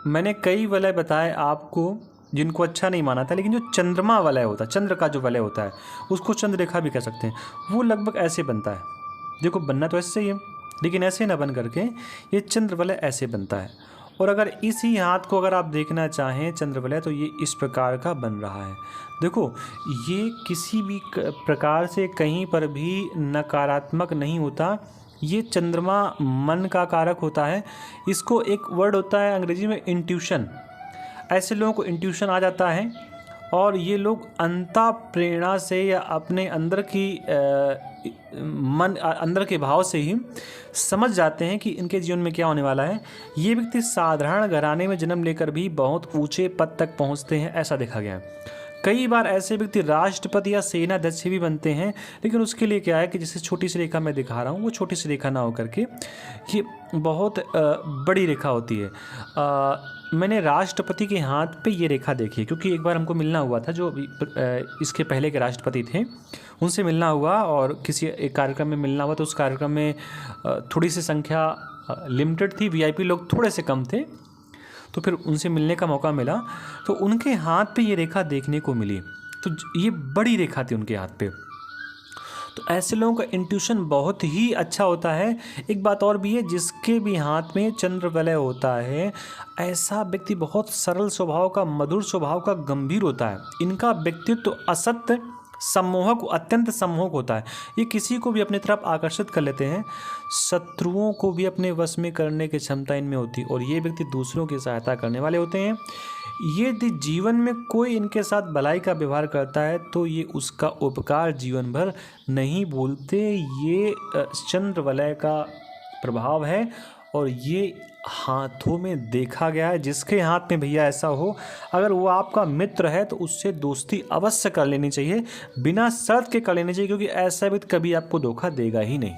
मैंने कई वलय बताए आपको जिनको अच्छा नहीं माना था, लेकिन जो चंद्रमा वलय होता है, चंद्र का जो वलय होता है उसको चंद्ररेखा भी कह सकते हैं, वो लगभग ऐसे बनता है। देखो बनना तो ऐसे ही है, लेकिन ऐसे ना बन करके ये चंद्र वलय ऐसे बनता है। और अगर इसी हाथ को अगर आप देखना चाहें चंद्र वलय, तो ये इस प्रकार का बन रहा है। देखो ये किसी भी प्रकार से कहीं पर भी नकारात्मक नहीं होता। ये चंद्रमा मन का कारक होता है। इसको एक वर्ड होता है अंग्रेजी में इंट्यूशन। ऐसे लोगों को इंट्यूशन आ जाता है और ये लोग अंतः प्रेरणा से या अपने अंदर की मन अंदर के भाव से ही समझ जाते हैं कि इनके जीवन में क्या होने वाला है। ये व्यक्ति साधारण घराने में जन्म लेकर भी बहुत ऊंचे पद तक पहुंचते हैं, ऐसा देखा गया है। कई बार ऐसे व्यक्ति राष्ट्रपति या सेनाध्यक्ष भी बनते हैं, लेकिन उसके लिए क्या है कि जैसे छोटी सी रेखा मैं दिखा रहा हूँ, वो छोटी सी रेखा ना होकर के ये बहुत बड़ी रेखा होती है। मैंने राष्ट्रपति के हाथ पे ये रेखा देखी, क्योंकि एक बार हमको मिलना हुआ था, जो इसके पहले के राष्ट्रपति थे उनसे मिलना हुआ, और किसी एक कार्यक्रम में मिलना हुआ। तो उस कार्यक्रम में थोड़ी सी संख्या लिमिटेड थी, वीआईपी लोग थोड़े से कम थे, तो फिर उनसे मिलने का मौका मिला। तो उनके हाथ पे ये रेखा देखने को मिली, तो ये बड़ी रेखा थी उनके हाथ पे। तो ऐसे लोगों का इंट्यूशन बहुत ही अच्छा होता है। एक बात और भी है, जिसके भी हाथ में चंद्र वलय होता है, ऐसा व्यक्ति बहुत सरल स्वभाव का, मधुर स्वभाव का, गंभीर होता है। इनका व्यक्तित्व तो असत्य, सम्मोहक, अत्यंत सम्मोहक होता है। ये किसी को भी अपनी तरफ आकर्षित कर लेते हैं, शत्रुओं को भी अपने वश में करने की क्षमता इनमें होती है, और ये व्यक्ति दूसरों की सहायता करने वाले होते हैं। यदि जीवन में कोई इनके साथ भलाई का व्यवहार करता है तो ये उसका उपकार जीवन भर नहीं भूलते। ये चंद्र वलय का प्रभाव है, और ये हाथों में देखा गया है। जिसके हाथ में भैया ऐसा हो, अगर वो आपका मित्र है तो उससे दोस्ती अवश्य कर लेनी चाहिए, बिना शर्त के कर लेनी चाहिए, क्योंकि ऐसा व्यक्ति कभी आपको धोखा देगा ही नहीं।